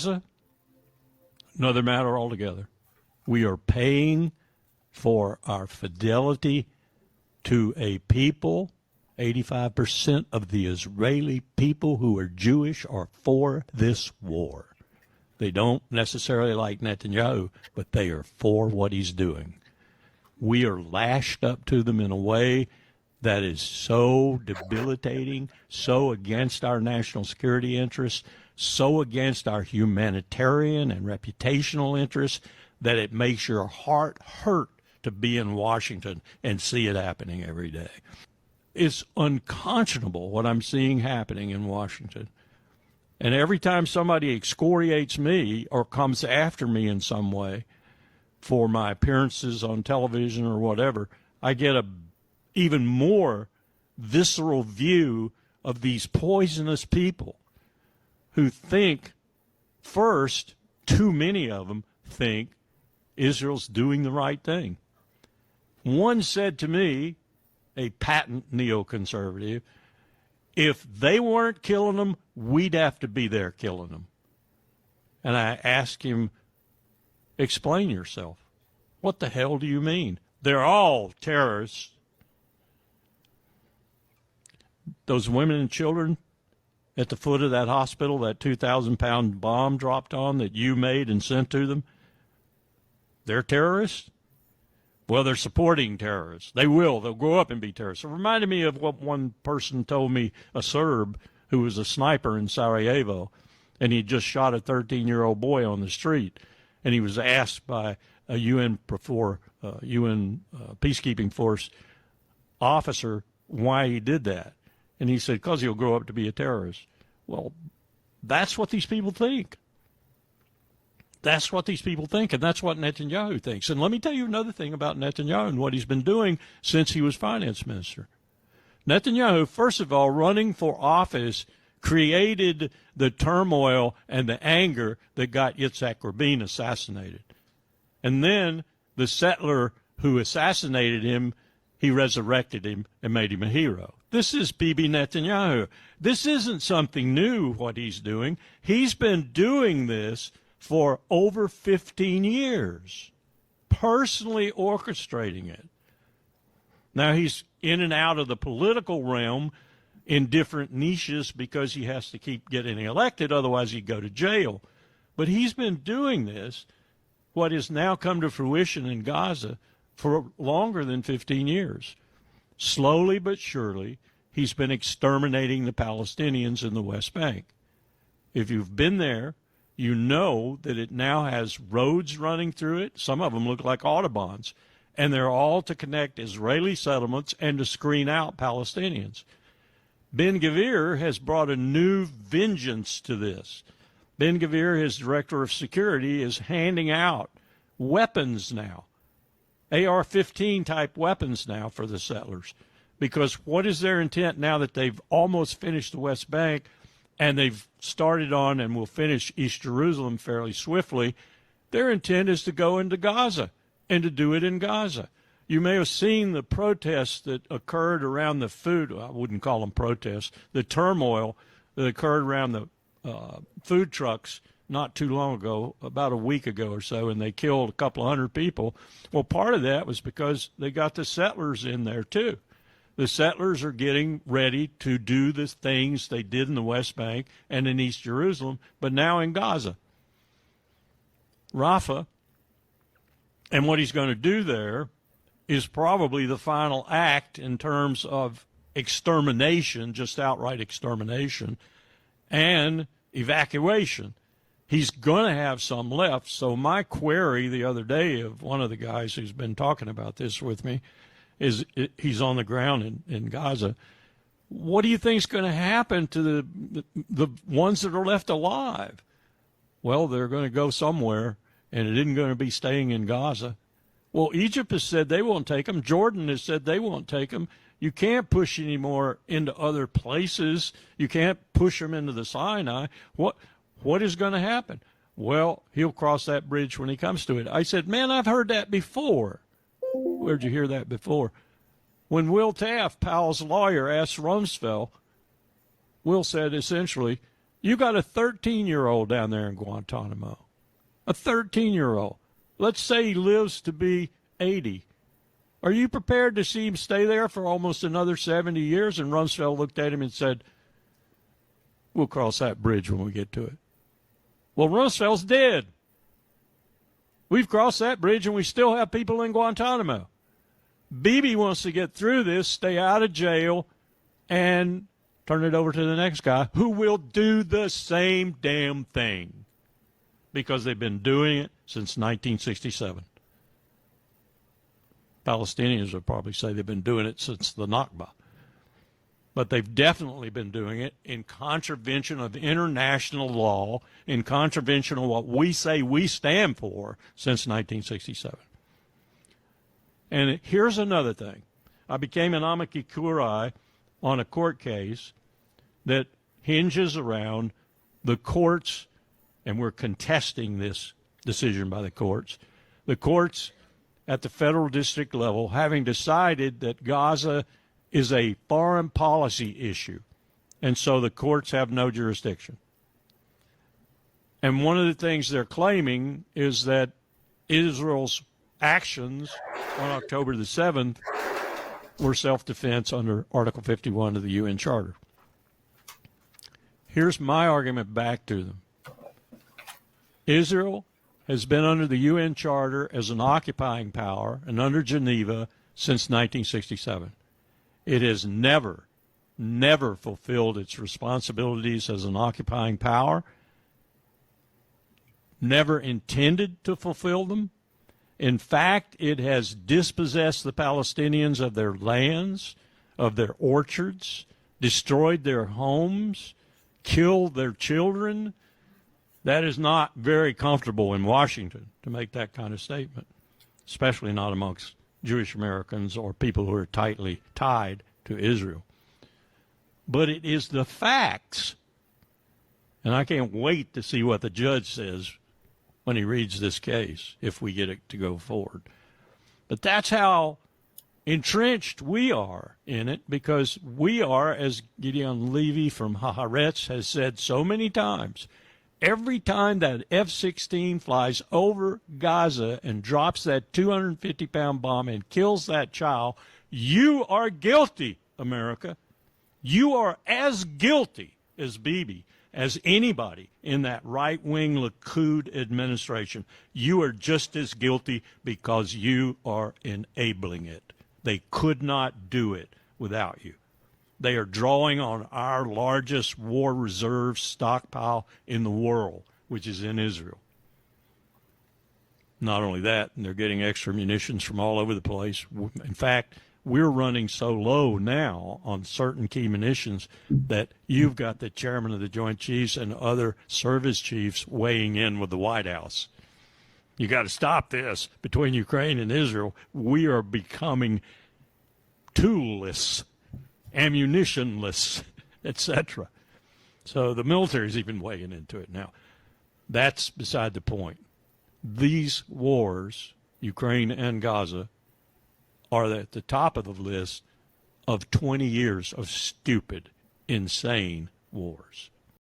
Another matter altogether. We are paying for our fidelity to a people. 85% of the Israeli people who are Jewish are for this war. They don't necessarily like Netanyahu, but they are for what he's doing. We are lashed up to them in a way that is so debilitating, so against our national security interests, so against our humanitarian and reputational interests, that it makes your heart hurt to be in Washington and see it happening every day. It's unconscionable what I'm seeing happening in Washington. And every time somebody excoriates me or comes after me in some way for my appearances on television or whatever, I get a even more visceral view of these poisonous people who think, first, too many of them think Israel's doing the right thing. One said to me, a patent neoconservative, if they weren't killing them, we'd have to be there killing them. And I asked him, explain yourself. What the hell do you mean? They're all terrorists. Those women and children at the foot of that hospital, that 2,000-pound bomb dropped on that you made and sent to them, they're terrorists? Well, they're supporting terrorists. They'll grow up and be terrorists. It reminded me of what one person told me, a Serb who was a sniper in Sarajevo, and he just shot a 13-year-old boy on the street. And he was asked by a UN peacekeeping force officer why he did that. And he said, because he'll grow up to be a terrorist. Well, that's what these people think. That's what these people think, and that's what Netanyahu thinks. And let me tell you another thing about Netanyahu and what he's been doing since he was finance minister. Netanyahu, first of all, running for office, created the turmoil and the anger that got Yitzhak Rabin assassinated. And then the settler who assassinated him, he resurrected him and made him a hero. This is Bibi Netanyahu. This isn't something new, what he's doing. He's been doing this for over 15 years, personally orchestrating it. Now, he's in and out of the political realm in different niches because he has to keep getting elected, otherwise he'd go to jail. But he's been doing this, what has now come to fruition in Gaza, for longer than 15 years. Slowly but surely, he's been exterminating the Palestinians in the West Bank. If you've been there, you know that it now has roads running through it. Some of them look like autobahns, and they're all to connect Israeli settlements and to screen out Palestinians. Ben-Gvir has brought a new vengeance to this. Ben-Gvir, his director of security, is handing out weapons now, AR-15 type weapons now for the settlers. Because what is their intent now that they've almost finished the West Bank and they've started on and will finish East Jerusalem fairly swiftly? Their intent is to go into Gaza and to do it in Gaza. You may have seen the protests that occurred around the food, I wouldn't call them protests, the turmoil that occurred around the food trucks not too long ago, about a week ago or so, and they killed a couple of hundred people. Well, part of that was because they got the settlers in there too. The settlers are getting ready to do the things they did in the West Bank and in East Jerusalem, but now in Gaza. Rafah, and what he's going to do there is probably the final act in terms of extermination, just outright extermination, and evacuation. He's going to have some left. So my query the other day of one of the guys who's been talking about this with me is, he's on the ground in Gaza. What do you think is going to happen to the ones that are left alive? Well, they're going to go somewhere, and it isn't going to be staying in Gaza. Well, Egypt has said they won't take them. Jordan has said they won't take them. You can't push any more into other places. You can't push them into the Sinai. What is going to happen? Well, he'll cross that bridge when he comes to it. I said, man, I've heard that before. Where'd you hear that before? When Will Taft, Powell's lawyer, asked Rumsfeld, Will said essentially, You got a 13-year-old down there in Guantanamo. A 13-year-old. Let's say he lives to be 80. Are you prepared to see him stay there for almost another 70 years? And Rumsfeld looked at him and said, we'll cross that bridge when we get to it. Well, Rumsfeld's dead. We've crossed that bridge, and we still have people in Guantanamo. Bibi wants to get through this, stay out of jail, and turn it over to the next guy who will do the same damn thing because they've been doing it since 1967. Palestinians would probably say they've been doing it since the Nakba. But they've definitely been doing it in contravention of international law, in contravention of what we say we stand for since 1967. And here's another thing. I became an amici curiae on a court case that hinges around the courts, and we're contesting this decision by the courts at the federal district level having decided that Gaza is a foreign policy issue, and so the courts have no jurisdiction. And one of the things they're claiming is that Israel's actions on October the 7th were self-defense under Article 51 of the UN Charter. Here's my argument back to them. Israel has been under the UN Charter as an occupying power and under Geneva since 1967. It has never fulfilled its responsibilities as an occupying power, never intended to fulfill them. In fact, it has dispossessed the Palestinians of their lands, of their orchards, destroyed their homes, killed their children. That is not very comfortable in Washington to make that kind of statement, especially not amongst Jewish Americans or people who are tightly tied to Israel. But it is the facts. And I can't wait to see what the judge says when he reads this case, if we get it to go forward. But that's how entrenched we are in it, because we are, as Gideon Levy from Haaretz has said so many times, every time that F-16 flies over Gaza and drops that 250-pound bomb and kills that child, you are guilty, America. You are as guilty as Bibi, as anybody in that right-wing Likud administration. You are just as guilty because you are enabling it. They could not do it without you. They are drawing on our largest war reserve stockpile in the world, which is in Israel. Not only that, they're getting extra munitions from all over the place. In fact, we're running so low now on certain key munitions that you've got the chairman of the Joint Chiefs and other service chiefs weighing in with the White House. You got to stop this. Between Ukraine and Israel, we are becoming toolless, ammunitionless, etc. So the military's even weighing into it now. That's beside the point. These wars, Ukraine and Gaza, are at the top of the list of 20 years of stupid, insane wars.